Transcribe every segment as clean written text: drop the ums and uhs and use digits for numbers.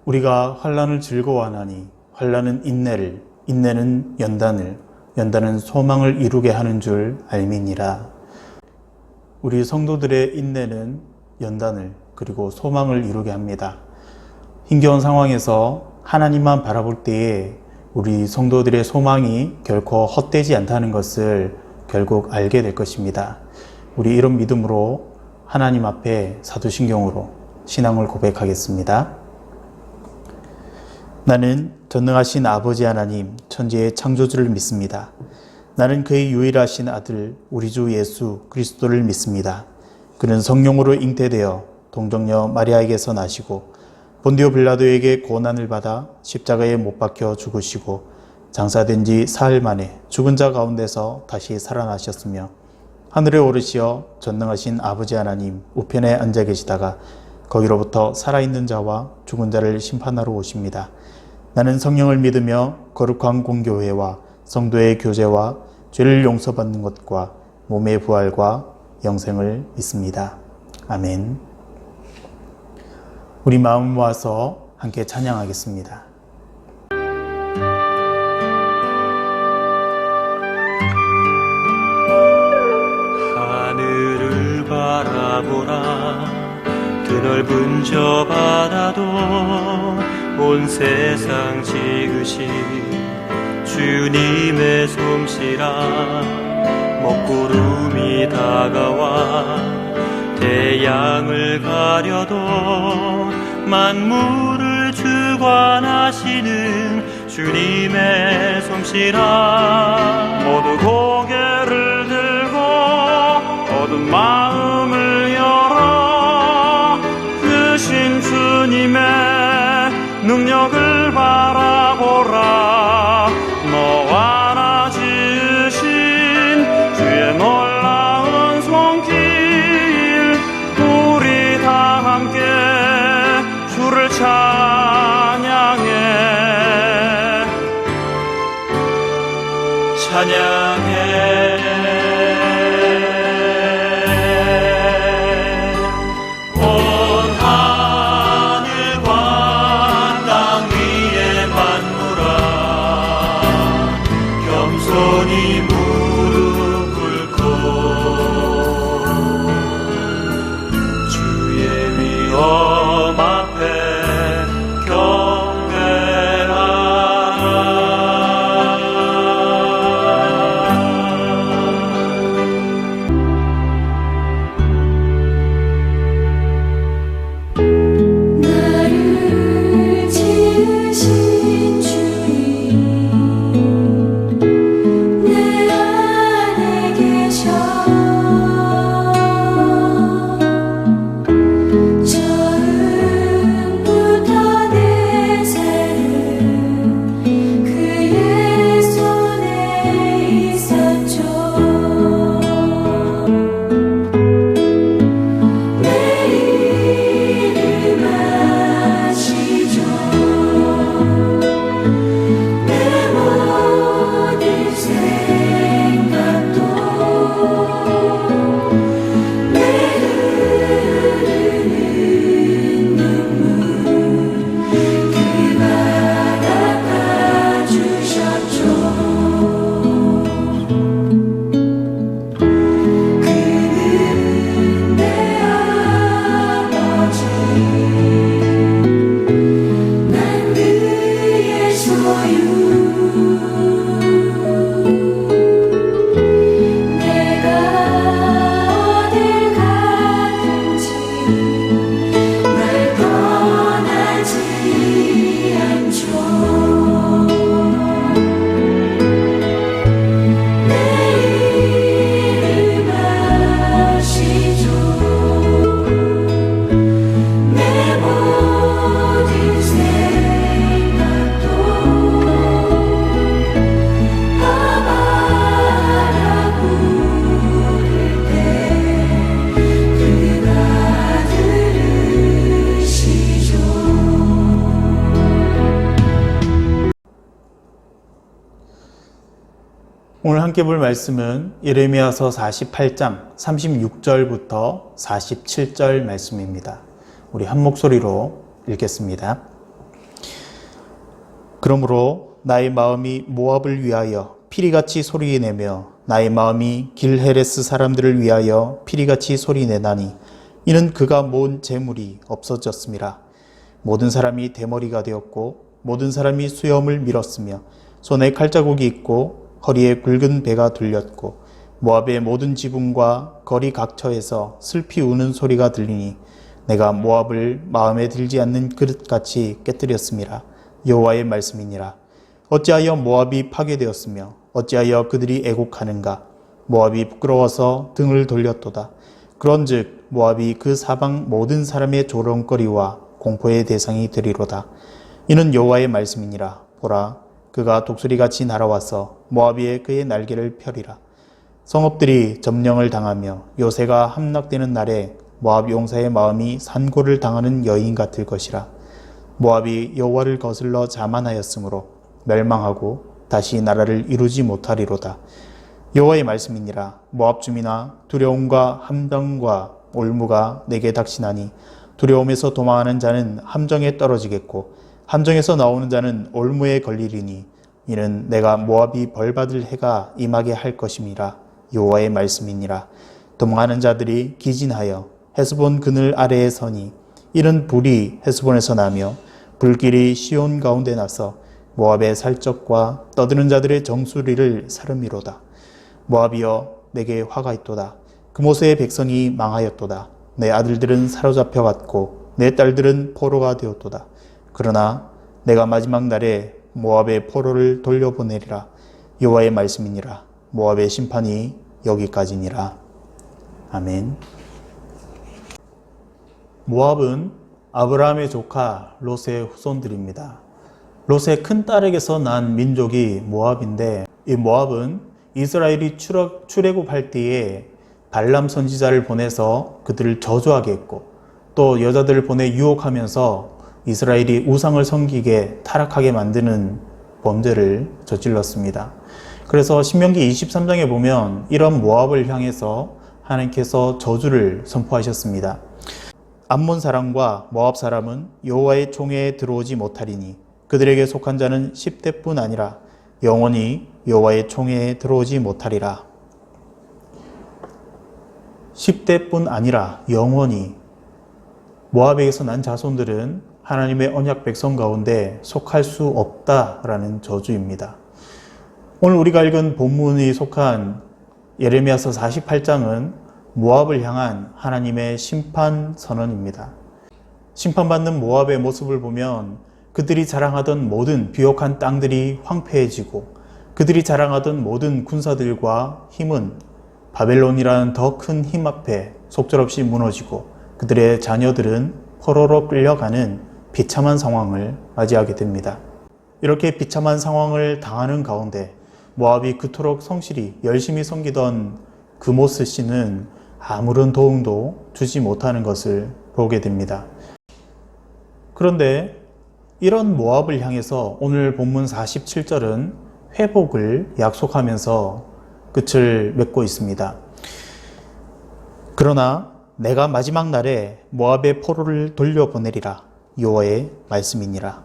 우리가 환난을 즐거워하나니 환난은 인내를, 인내는 연단을, 연단은 소망을 이루게 하는 줄 알미니라. 우리 성도들의 인내는 연단을 그리고 소망을 이루게 합니다. 힘겨운 상황에서 하나님만 바라볼 때에 우리 성도들의 소망이 결코 헛되지 않다는 것을 결국 알게 될 것입니다. 우리 이런 믿음으로 하나님 앞에 사도신경으로 신앙을 고백하겠습니다. 나는 전능하신 아버지 하나님, 천지의 창조주를 믿습니다. 나는 그의 유일하신 아들 우리 주 예수 그리스도를 믿습니다. 그는 성령으로 잉태되어 동정녀 마리아에게서 나시고 본디오 빌라도에게 고난을 받아 십자가에 못 박혀 죽으시고 장사된 지 사흘 만에 죽은 자 가운데서 다시 살아나셨으며 하늘에 오르시어 전능하신 아버지 하나님 우편에 앉아 계시다가 거기로부터 살아있는 자와 죽은 자를 심판하러 오십니다. 나는 성령을 믿으며 거룩한 공교회와 성도의 교제와 죄를 용서받는 것과 몸의 부활과 영생을 믿습니다. 아멘. 우리 마음 모아서 함께 찬양하겠습니다. 하늘을 바라보라 드넓은 저 바다도 온 세상 지으신 주님의 솜씨라 먹구름이 다가와 태양을 가려도 만물을 주관하시는 주님의 솜씨라 모두 고개를 들고 어두운 마음을 열어 크신 주님의 능력을 바라보라 너와 나 지으신 주의 놀라운 손길 우리 다 함께 주를 찬양해 온 하늘과 땅 위의 만물아 겸손히 무릎 꿇고 주의 위엄 앞에 오늘 함께 볼 말씀은 예레미야서 48장 36절부터 47절 말씀입니다. 우리 한 목소리로 읽겠습니다. 그러므로 나의 마음이 모압을 위하여 피리같이 소리내며 나의 마음이 길헤레스 사람들을 위하여 피리같이 소리내나니 이는 그가 모은 재물이 없어졌음이라. 모든 사람이 대머리가 되었고 모든 사람이 수염을 밀었으며 손에 칼자국이 있고 허리에 굵은 배가 둘렸고 모압의 모든 지붕과 거리 각처에서 슬피 우는 소리가 들리니 내가 모압을 마음에 들지 않는 그릇같이 깨뜨렸음이라. 여호와의 말씀이니라. 어찌하여 모압이 파괴되었으며 어찌하여 그들이 애곡하는가. 모압이 부끄러워서 등을 돌렸도다. 그런즉 모압이 그 사방 모든 사람의 조롱거리와 공포의 대상이 되리로다. 이는 여호와의 말씀이니라. 보라, 그가 독수리같이 날아와서 모압 위에 그의 날개를 펴리라. 성읍들이 점령을 당하며 요새가 함락되는 날에 모압 용사의 마음이 산고를 당하는 여인 같을 것이라. 모압이 여호와를 거슬러 자만하였으므로 멸망하고 다시 나라를 이루지 못하리로다. 여호와의 말씀이니라. 모압 주민아, 두려움과 함정과 올무가 내게 닥치나니 두려움에서 도망하는 자는 함정에 떨어지겠고 함정에서 나오는 자는 올무에 걸리리니 이는 내가 모압이 벌받을 해가 임하게 할 것임이라. 여호와의 말씀이니라. 도망하는 자들이 기진하여 헤스본 그늘 아래에 서니 이는 불이 헤스본에서 나며 불길이 시온 가운데 나서 모압의 살적과 떠드는 자들의 정수리를 사름이로다. 모압이여, 내게 화가 있도다. 그모스의 백성이 망하였도다. 내 아들들은 사로잡혀 갔고 내 딸들은 포로가 되었도다. 그러나 내가 마지막 날에 모압의 포로를 돌려보내리라. 여호와의 말씀이니라. 모압의 심판이 여기까지니라. 아멘. 모압은 아브라함의 조카 롯의 후손들입니다. 롯의 큰 딸에게서 난 민족이 모압인데, 이 모압은 이스라엘이 출애굽할 때에 발람 선지자를 보내서 그들을 저주하게 했고, 또 여자들을 보내 유혹하면서 이스라엘이 우상을 섬기게 타락하게 만드는 범죄를 저질렀습니다. 그래서 신명기 23장에 보면 이런 모압을 향해서 하나님께서 저주를 선포하셨습니다. 암몬 사람과 모압 사람은 여호와의 총회에 들어오지 못하리니 그들에게 속한 자는 10대뿐 아니라 영원히 여호와의 총회에 들어오지 못하리라. 10대뿐 아니라 영원히. 모압에게서 난 자손들은 하나님의 언약 백성 가운데 속할 수 없다라는 저주입니다. 오늘 우리가 읽은 본문이 속한 예레미야서 48장은 모압을 향한 하나님의 심판 선언입니다. 심판받는 모압의 모습을 보면 그들이 자랑하던 모든 비옥한 땅들이 황폐해지고 그들이 자랑하던 모든 군사들과 힘은 바벨론이라는 더 큰 힘 앞에 속절없이 무너지고 그들의 자녀들은 포로로 끌려가는 비참한 상황을 맞이하게 됩니다. 이렇게 비참한 상황을 당하는 가운데 모압이 그토록 성실히 열심히 섬기던 그모스 씨는 아무런 도움도 주지 못하는 것을 보게 됩니다. 그런데 이런 모압을 향해서 오늘 본문 47절은 회복을 약속하면서 끝을 맺고 있습니다. 그러나 내가 마지막 날에 모압의 포로를 돌려보내리라. 여호와의 말씀이니라.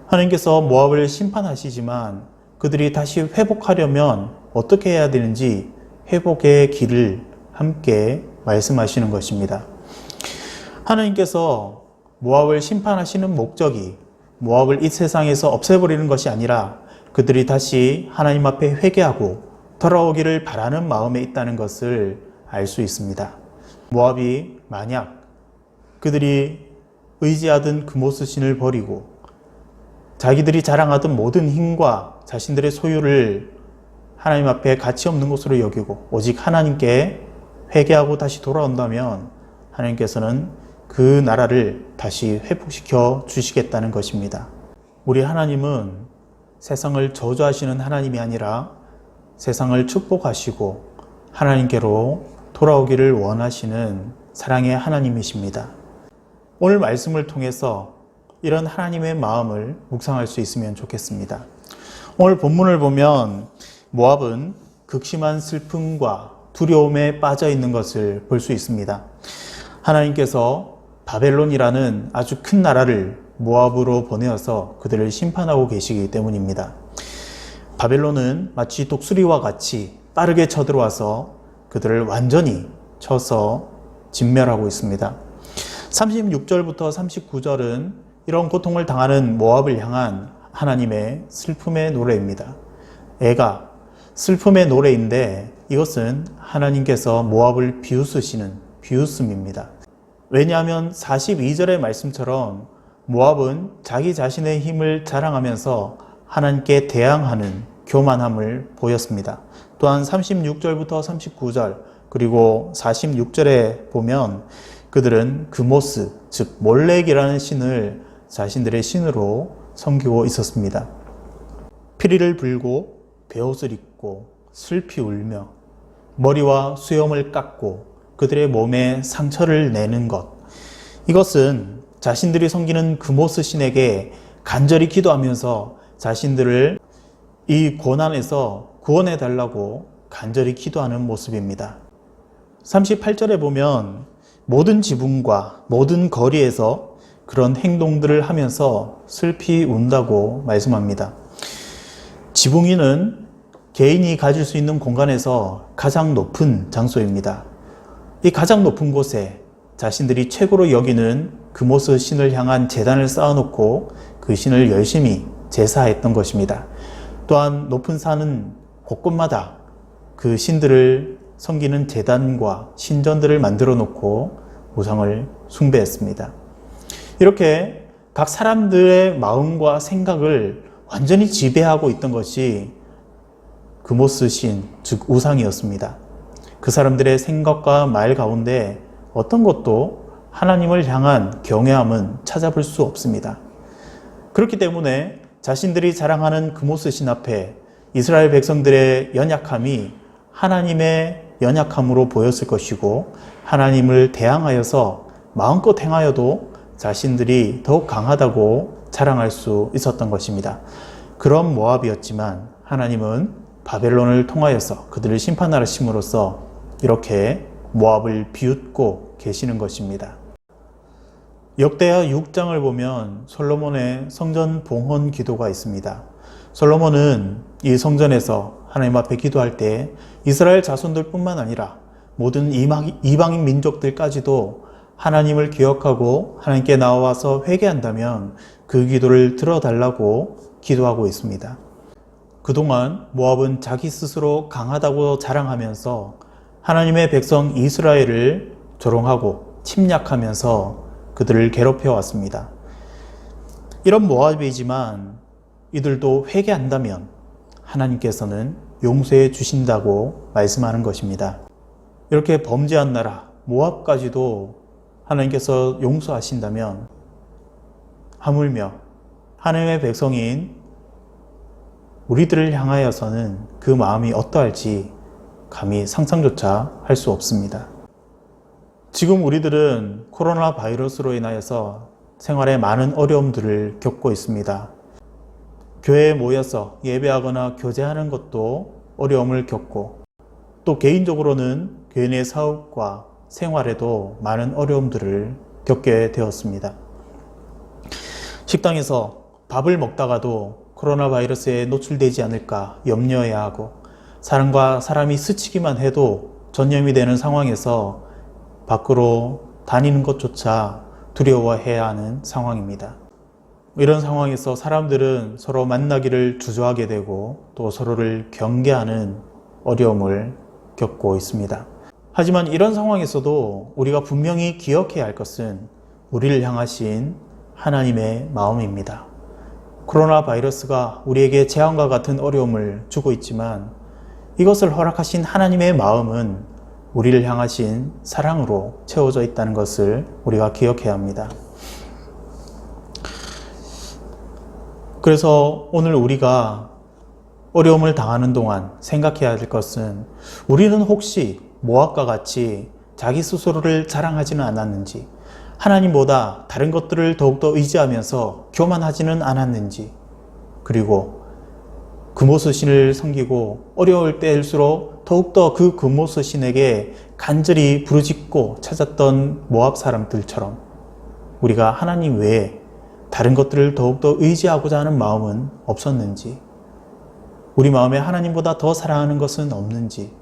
하나님께서 모압을 심판하시지만 그들이 다시 회복하려면 어떻게 해야 되는지 회복의 길을 함께 말씀하시는 것입니다. 하나님께서 모압을 심판하시는 목적이 모압을 이 세상에서 없애버리는 것이 아니라 그들이 다시 하나님 앞에 회개하고 돌아오기를 바라는 마음에 있다는 것을 알 수 있습니다. 모압이 만약 그들이 의지하던 그모스 신을 버리고 자기들이 자랑하던 모든 힘과 자신들의 소유를 하나님 앞에 가치 없는 것으로 여기고 오직 하나님께 회개하고 다시 돌아온다면 하나님께서는 그 나라를 다시 회복시켜 주시겠다는 것입니다. 우리 하나님은 세상을 저주하시는 하나님이 아니라 세상을 축복하시고 하나님께로 돌아오기를 원하시는 사랑의 하나님이십니다. 오늘 말씀을 통해서 이런 하나님의 마음을 묵상할 수 있으면 좋겠습니다. 오늘 본문을 보면 모압은 극심한 슬픔과 두려움에 빠져 있는 것을 볼 수 있습니다. 하나님께서 바벨론이라는 아주 큰 나라를 모압으로 보내어서 그들을 심판하고 계시기 때문입니다. 바벨론은 마치 독수리와 같이 빠르게 쳐들어와서 그들을 완전히 쳐서 진멸하고 있습니다. 36절부터 39절은 이런 고통을 당하는 모압을 향한 하나님의 슬픔의 노래입니다. 애가 슬픔의 노래인데 이것은 하나님께서 모압을 비웃으시는 비웃음입니다. 왜냐하면 42절의 말씀처럼 모압은 자기 자신의 힘을 자랑하면서 하나님께 대항하는 교만함을 보였습니다. 또한 36절부터 39절 그리고 46절에 보면 그들은 그모스, 즉 몰렉이라는 신을 자신들의 신으로 섬기고 있었습니다. 피리를 불고 베옷을 입고 슬피 울며 머리와 수염을 깎고 그들의 몸에 상처를 내는 것, 이것은 자신들이 섬기는 그모스 신에게 간절히 기도하면서 자신들을 이 고난에서 구원해 달라고 간절히 기도하는 모습입니다. 38절에 보면 모든 지붕과 모든 거리에서 그런 행동들을 하면서 슬피 운다고 말씀합니다. 지붕위는 개인이 가질 수 있는 공간에서 가장 높은 장소입니다. 이 가장 높은 곳에 자신들이 최고로 여기는 그모스 신을 향한 제단을 쌓아놓고 그 신을 열심히 제사했던 것입니다. 또한 높은 산은 곳곳마다 그 신들을 섬기는 제단과 신전들을 만들어 놓고 우상을 숭배했습니다. 이렇게 각 사람들의 마음과 생각을 완전히 지배하고 있던 것이 그모스 신, 즉 우상이었습니다. 그 사람들의 생각과 말 가운데 어떤 것도 하나님을 향한 경외함은 찾아볼 수 없습니다. 그렇기 때문에 자신들이 자랑하는 그모스 신 앞에 이스라엘 백성들의 연약함이 하나님의 연약함으로 보였을 것이고 하나님을 대항하여서 마음껏 행하여도 자신들이 더욱 강하다고 자랑할 수 있었던 것입니다. 그런 모압이었지만 하나님은 바벨론을 통하여서 그들을 심판하심으로써 이렇게 모압을 비웃고 계시는 것입니다. 역대하 6장을 보면 솔로몬의 성전 봉헌 기도가 있습니다. 솔로몬은 이 성전에서 하나님 앞에 기도할 때 이스라엘 자손들 뿐만 아니라 모든 이방인 민족들까지도 하나님을 기억하고 하나님께 나와서 회개한다면 그 기도를 들어달라고 기도하고 있습니다. 그동안 모압은 자기 스스로 강하다고 자랑하면서 하나님의 백성 이스라엘을 조롱하고 침략하면서 그들을 괴롭혀 왔습니다. 이런 모압이지만 이들도 회개한다면 하나님께서는 용서해 주신다고 말씀하는 것입니다. 이렇게 범죄한 나라 모압까지도 하나님께서 용서하신다면 하물며 하나님의 백성인 우리들을 향하여서는 그 마음이 어떠할지 감히 상상조차 할 수 없습니다. 지금 우리들은 코로나 바이러스로 인하여서 생활에 많은 어려움들을 겪고 있습니다. 교회에 모여서 예배하거나 교제하는 것도 어려움을 겪고 또 개인적으로는 개인의 사업과 생활에도 많은 어려움들을 겪게 되었습니다. 식당에서 밥을 먹다가도 코로나 바이러스에 노출되지 않을까 염려해야 하고 사람과 사람이 스치기만 해도 전염이 되는 상황에서 밖으로 다니는 것조차 두려워해야 하는 상황입니다. 이런 상황에서 사람들은 서로 만나기를 주저하게 되고 또 서로를 경계하는 어려움을 겪고 있습니다. 하지만 이런 상황에서도 우리가 분명히 기억해야 할 것은 우리를 향하신 하나님의 마음입니다. 코로나 바이러스가 우리에게 재앙과 같은 어려움을 주고 있지만 이것을 허락하신 하나님의 마음은 우리를 향하신 사랑으로 채워져 있다는 것을 우리가 기억해야 합니다. 그래서 오늘 우리가 어려움을 당하는 동안 생각해야 될 것은 우리는 혹시 모압과 같이 자기 스스로를 자랑하지는 않았는지, 하나님보다 다른 것들을 더욱더 의지하면서 교만하지는 않았는지, 그리고 그모스 신을 섬기고 어려울 때일수록 더욱더 그 그모스 신에게 간절히 부르짖고 찾았던 모압 사람들처럼 우리가 하나님 외에 다른 것들을 더욱더 의지하고자 하는 마음은 없었는지, 우리 마음에 하나님보다 더 사랑하는 것은 없는지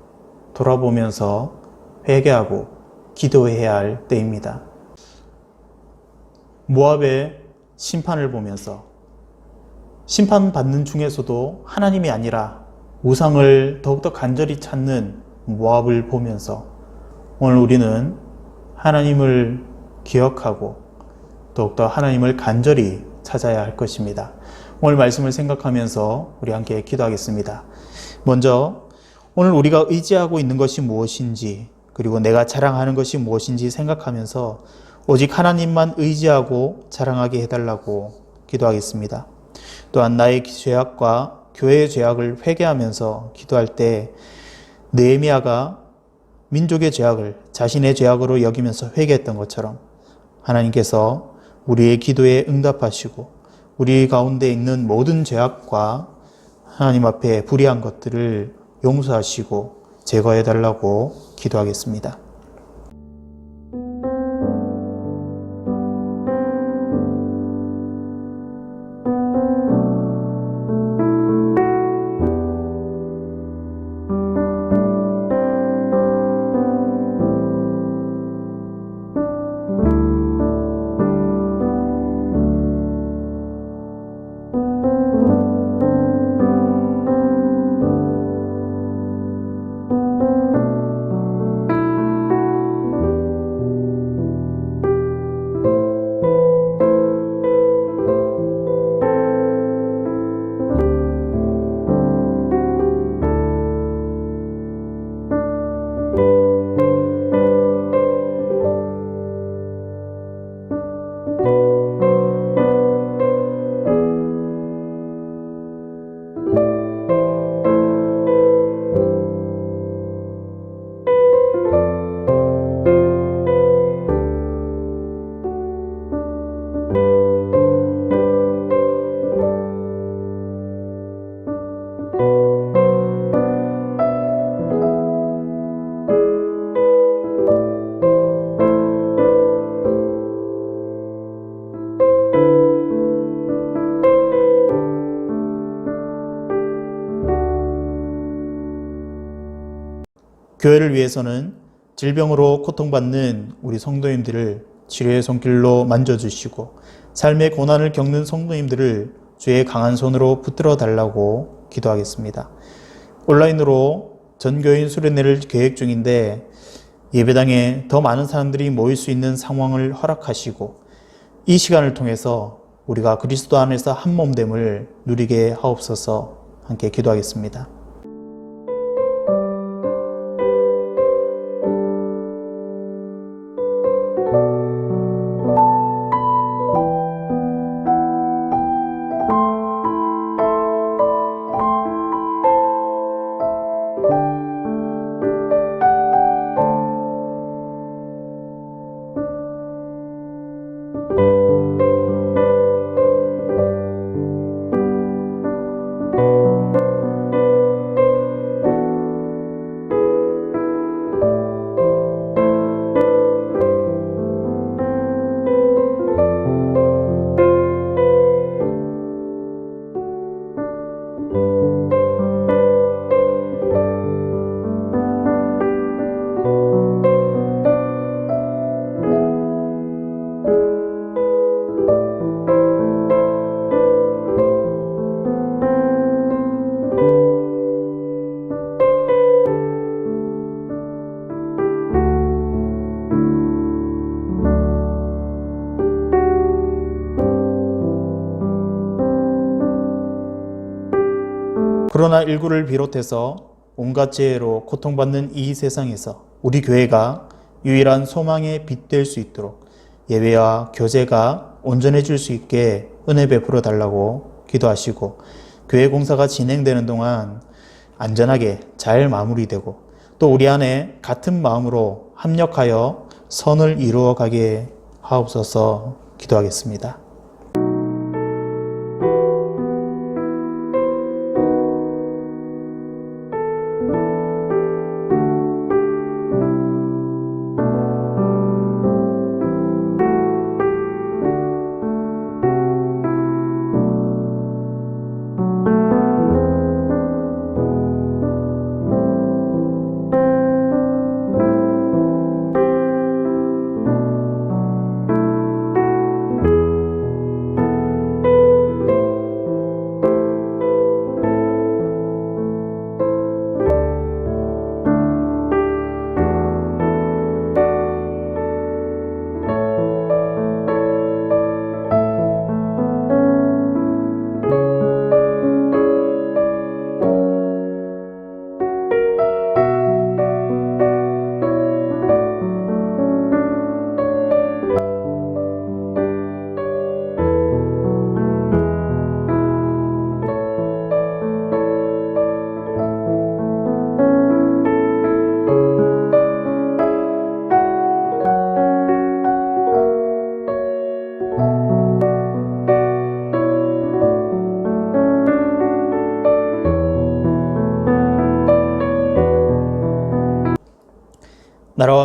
돌아보면서 회개하고 기도해야 할 때입니다. 모압의 심판을 보면서 심판받는 중에서도 하나님이 아니라 우상을 더욱더 간절히 찾는 모압을 보면서 오늘 우리는 하나님을 기억하고 더욱더 하나님을 간절히 찾아야 할 것입니다. 오늘 말씀을 생각하면서 우리 함께 기도하겠습니다. 먼저 오늘 우리가 의지하고 있는 것이 무엇인지, 그리고 내가 자랑하는 것이 무엇인지 생각하면서 오직 하나님만 의지하고 자랑하게 해달라고 기도하겠습니다. 또한 나의 죄악과 교회의 죄악을 회개하면서 기도할 때 느헤미야가 민족의 죄악을 자신의 죄악으로 여기면서 회개했던 것처럼 하나님께서 우리의 기도에 응답하시고 우리 가운데 있는 모든 죄악과 하나님 앞에 불의한 것들을 용서하시고 제거해달라고 기도하겠습니다. 교회를 위해서는 질병으로 고통받는 우리 성도님들을 치료의 손길로 만져주시고 삶의 고난을 겪는 성도님들을 주의 강한 손으로 붙들어 달라고 기도하겠습니다. 온라인으로 전교인 수련회를 계획 중인데 예배당에 더 많은 사람들이 모일 수 있는 상황을 허락하시고 이 시간을 통해서 우리가 그리스도 안에서 한 몸됨을 누리게 하옵소서. 함께 기도하겠습니다. 코로나19를 비롯해서 온갖 재해로 고통받는 이 세상에서 우리 교회가 유일한 소망의 빛 될 수 있도록 예배와 교제가 온전해질 수 있게 은혜 베풀어 달라고 기도하시고 교회 공사가 진행되는 동안 안전하게 잘 마무리되고 또 우리 안에 같은 마음으로 합력하여 선을 이루어 가게 하옵소서. 기도하겠습니다.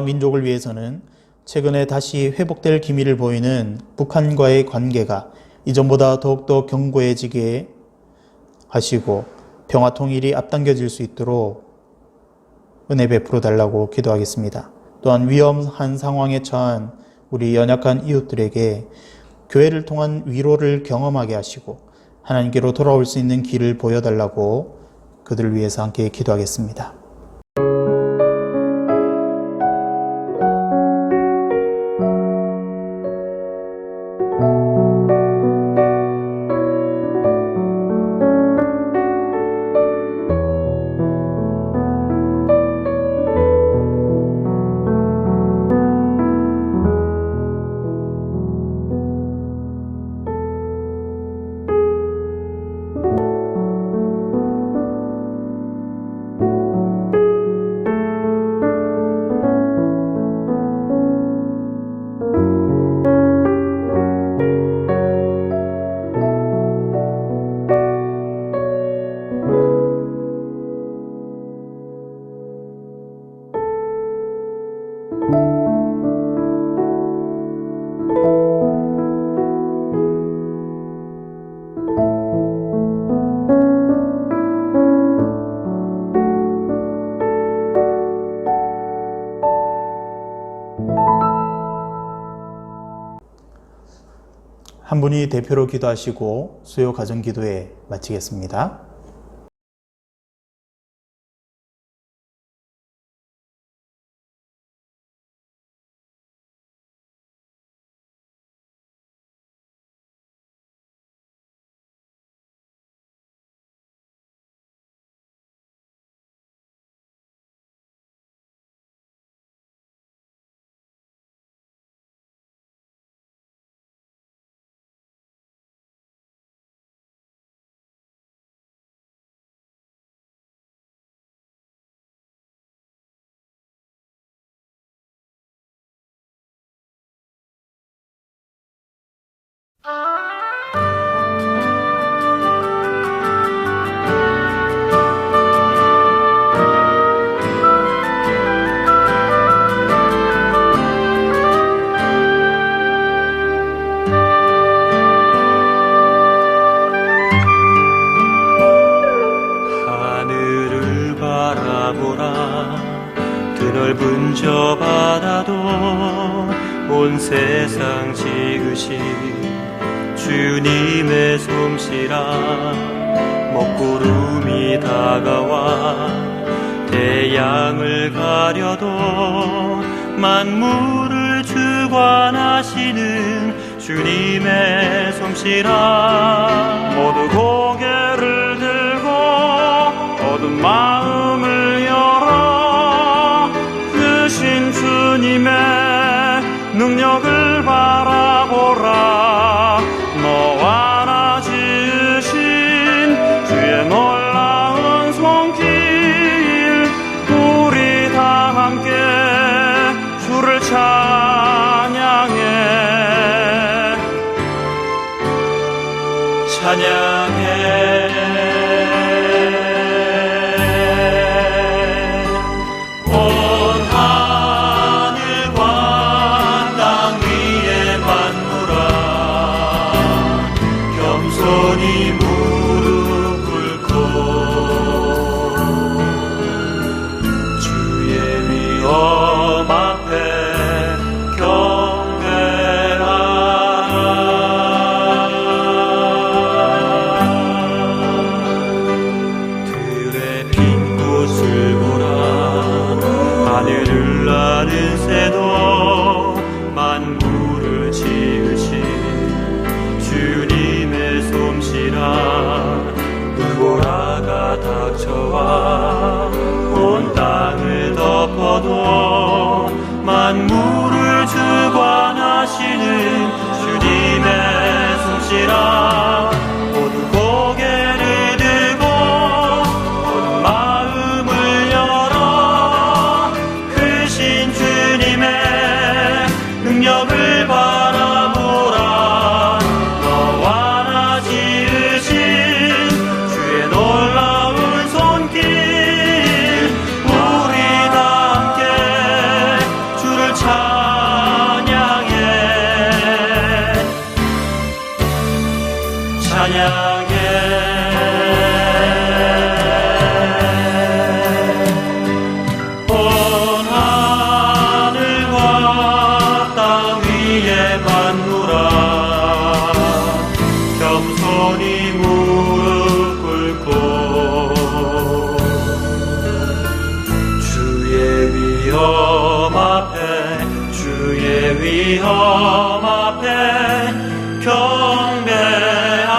나라와 민족을 위해서는 최근에 다시 회복될 기미를 보이는 북한과의 관계가 이전보다 더욱더 견고해지게 하시고 평화 통일이 앞당겨질 수 있도록 은혜 베풀어 달라고 기도하겠습니다. 또한 위험한 상황에 처한 우리 연약한 이웃들에게 교회를 통한 위로를 경험하게 하시고 하나님께로 돌아올 수 있는 길을 보여달라고 그들을 위해서 함께 기도하겠습니다. 한 분이 대표로 기도하시고 수요 가정 기도회 마치겠습니다. 하늘을 바라보라 드넓은 저 바다도 온 세상 지으신 주님의 솜씨라 먹구름이 다가와 태양을 가려도 만물을 주관하시는 주님의 솜씨라 모두 고개를 들고 어두운 마음을 열어 크신 주님의 능력을 바라보라 너와 나 지으신 주의 놀라운 손길 우리 다 함께 주를 찬양해 온 하늘과 땅 위에 만물아 겸손히 무릎 꿇고 주의 위엄 앞에 하늘을 나는 새도 만물을 지으신 주님의 솜씨라 물보라가 닥쳐와 온 땅을 덮어도 만물을 주관하시는 주님의 솜씨라 모두 고개를 들고 온 마음을 열어 크신 주님의 능력을 바라보라 너와 나 지으신 주의 놀라운 손길 온 하늘과 땅 위에 만누라 겸손히 무릎 꿇고 주의 위엄 앞에 경배하라.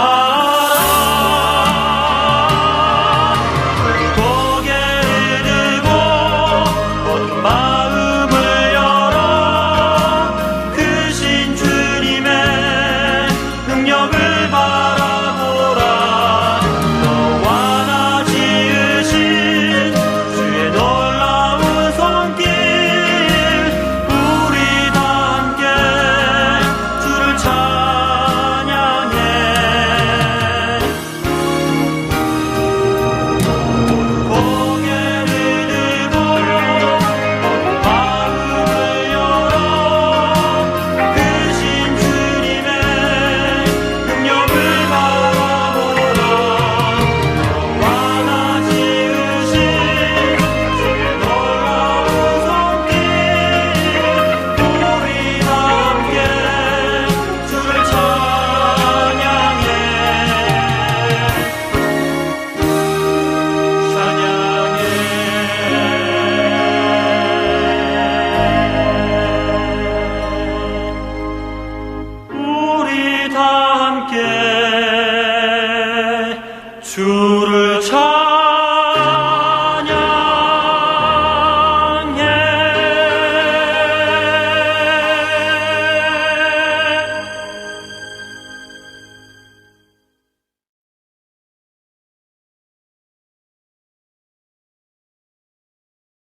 고개를 들고 모든 마음을 열어 크신 주님의 능력을 바라보라. 너와 나 지으신 주의 놀라운 손길 우리 다 함께 주를 찬양해. 고개를 들고 마음을 열어 크신 주님의 능력을 바라보라. 너와 나 지으신 주의 놀라운 손길 우리 다 함께 주를 찬양해. 우리 다 함께 주